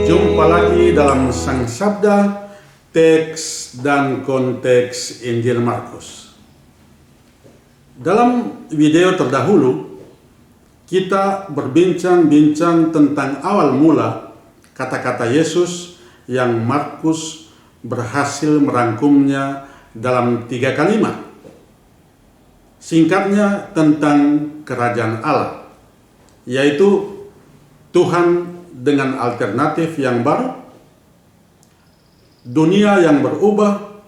Jumpa lagi dalam Sang Sabda, teks dan konteks Injil Markus. Dalam video terdahulu, kita berbincang-bincang tentang awal mula kata-kata Yesus yang Markus berhasil merangkumnya dalam 3 kalimat. Singkatnya tentang kerajaan Allah, yaitu Tuhan dengan alternatif yang baru, dunia yang berubah,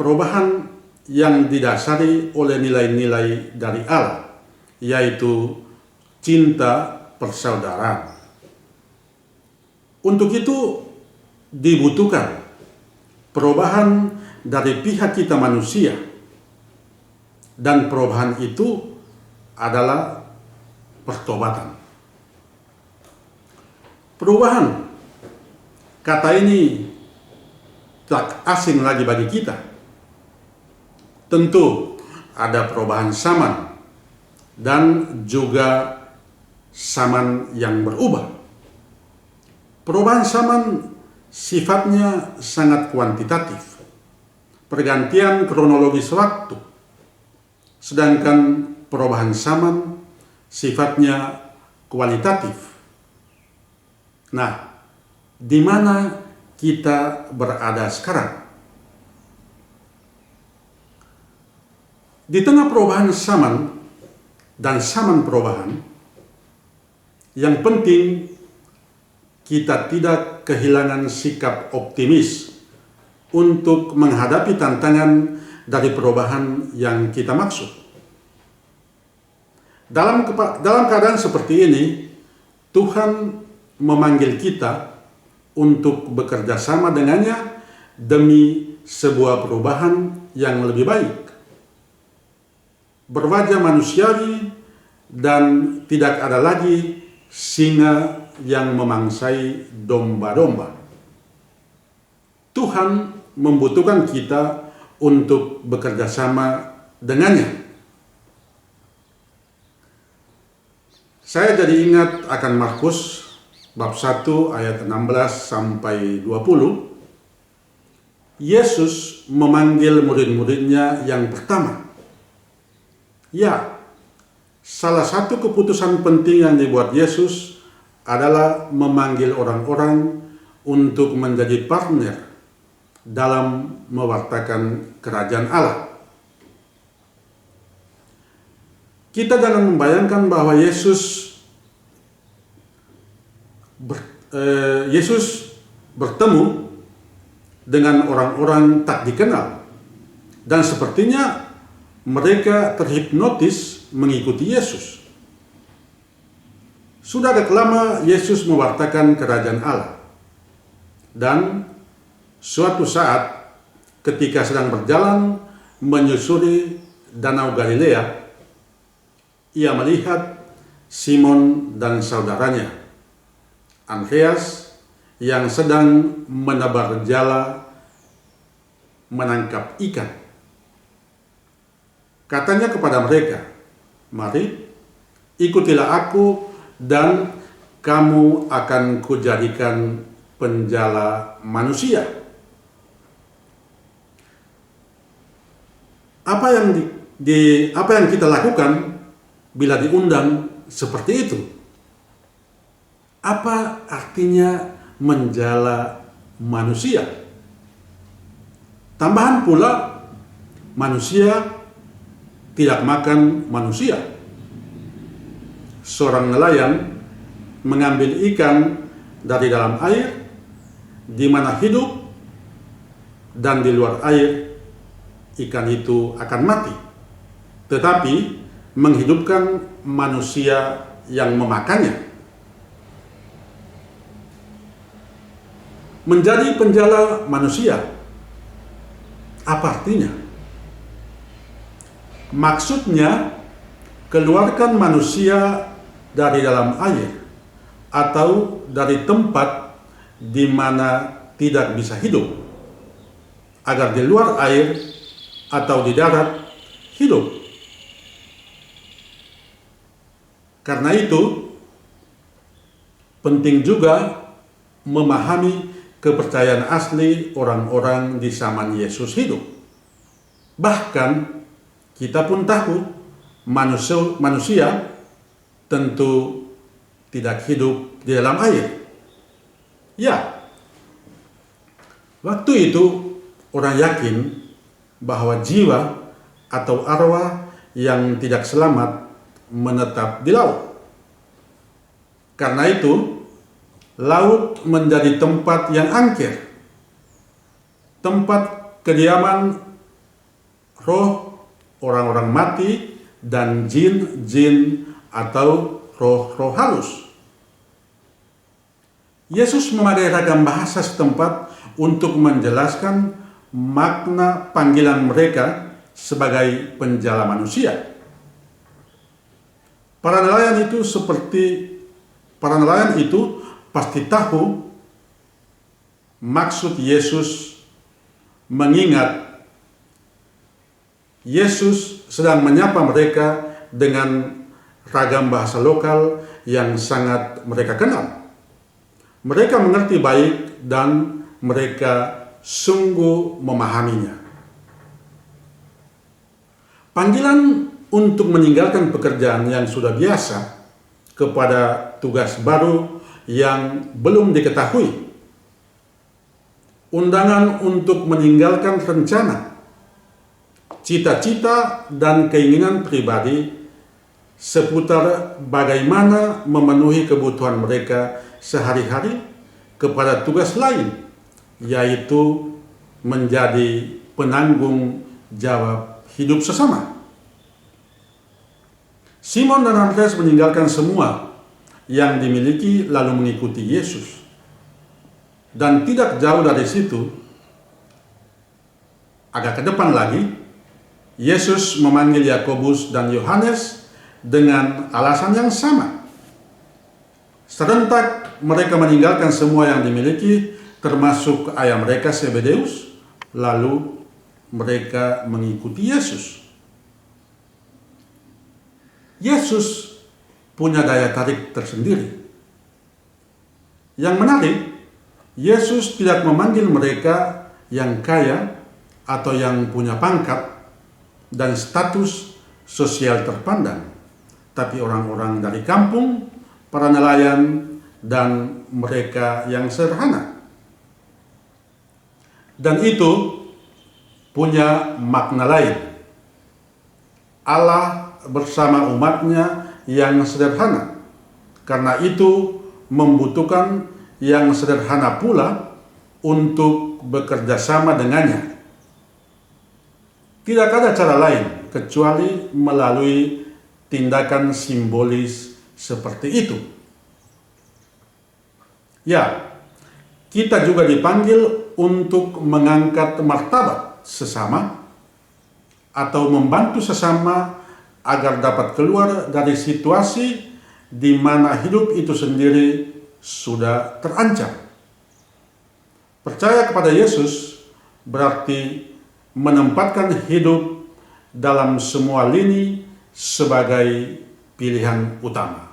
perubahan yang didasari oleh nilai-nilai dari Allah, yaitu cinta persaudaraan. Untuk itu dibutuhkan perubahan dari pihak kita manusia, dan perubahan itu adalah pertobatan. Perubahan, kata ini tak asing lagi bagi kita. Tentu ada perubahan zaman dan juga zaman yang berubah. Perubahan zaman sifatnya sangat kuantitatif, pergantian kronologis waktu. Sedangkan perubahan zaman sifatnya kualitatif. Nah, di mana kita berada sekarang? Di tengah perubahan zaman dan zaman perubahan, yang penting kita tidak kehilangan sikap optimis untuk menghadapi tantangan dari perubahan yang kita maksud. Dalam keadaan seperti ini, Tuhan memanggil kita untuk bekerja sama dengannya demi sebuah perubahan yang lebih baik, berwajah manusiawi, dan tidak ada lagi singa yang memangsai domba-domba. Tuhan membutuhkan kita untuk bekerja sama dengannya. Saya jadi ingat akan Markus bab 1 ayat 16 sampai 20. Yesus memanggil murid-muridnya yang pertama. Ya, salah satu keputusan penting yang dibuat Yesus adalah memanggil orang-orang untuk menjadi partner dalam mewartakan kerajaan Allah. Kita jangan membayangkan bahwa Yesus bertemu dengan orang-orang tak dikenal, dan sepertinya mereka terhipnotis mengikuti Yesus. Sudah agak lama Yesus mewartakan kerajaan Allah, dan suatu saat ketika sedang berjalan menyusuri Danau Galilea, ia melihat Simon dan saudaranya Andreas yang sedang menebar jala menangkap ikan. Katanya kepada mereka, "Mari, ikutilah aku dan kamu akan kujadikan penjala manusia." Apa yang kita lakukan bila diundang seperti itu? Apa artinya menjala manusia? Tambahan pula, manusia tidak makan manusia. Seorang nelayan mengambil ikan dari dalam air, di mana hidup, dan di luar air ikan itu akan mati. Tetapi menghidupkan manusia yang memakannya. Menjadi penjala manusia, apa artinya? Maksudnya, keluarkan manusia dari dalam air atau dari tempat di mana tidak bisa hidup, agar di luar air atau di darat hidup. Karena itu, penting juga memahami kepercayaan asli orang-orang di zaman Yesus hidup. Bahkan kita pun tahu manusia tentu tidak hidup di dalam air. Ya, waktu itu orang yakin bahwa jiwa atau arwah yang tidak selamat menetap di laut. Karena itu, laut menjadi tempat yang angker, tempat kediaman roh orang-orang mati dan jin-jin atau roh-roh halus. Yesus memakai ragam bahasa setempat untuk menjelaskan makna panggilan mereka sebagai penjala manusia. Para nelayan itu pasti tahu maksud Yesus, mengingat Yesus sedang menyapa mereka dengan ragam bahasa lokal yang sangat mereka kenal. Mereka mengerti baik dan mereka sungguh memahaminya. Panggilan untuk meninggalkan pekerjaan yang sudah biasa kepada tugas baru yang belum diketahui. Undangan untuk meninggalkan rencana, cita-cita dan keinginan pribadi seputar bagaimana memenuhi kebutuhan mereka sehari-hari kepada tugas lain, yaitu menjadi penanggung jawab hidup sesama. Simon dan Andreas meninggalkan semua yang dimiliki lalu mengikuti Yesus. Dan tidak jauh dari situ, agak ke depan lagi, Yesus memanggil Yakobus dan Yohanes dengan alasan yang sama. Serentak mereka meninggalkan semua yang dimiliki, termasuk ayah mereka Zebedeus, lalu mereka mengikuti Yesus. Yesus punya daya tarik tersendiri. Yang menarik, Yesus tidak memanggil mereka yang kaya atau yang punya pangkat dan status sosial terpandang, tapi orang-orang dari kampung, para nelayan, dan mereka yang sederhana. Dan itu punya makna lain. Allah bersama umatnya yang sederhana. Karena itu membutuhkan yang sederhana pula untuk bekerja sama dengannya. Tidak ada cara lain kecuali melalui tindakan simbolis seperti itu. Ya, kita juga dipanggil untuk mengangkat martabat sesama atau membantu sesama agar dapat keluar dari situasi di mana hidup itu sendiri sudah terancam. Percaya kepada Yesus berarti menempatkan hidup dalam semua lini sebagai pilihan utama.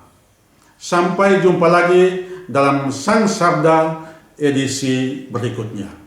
Sampai jumpa lagi dalam Sang Sabda edisi berikutnya.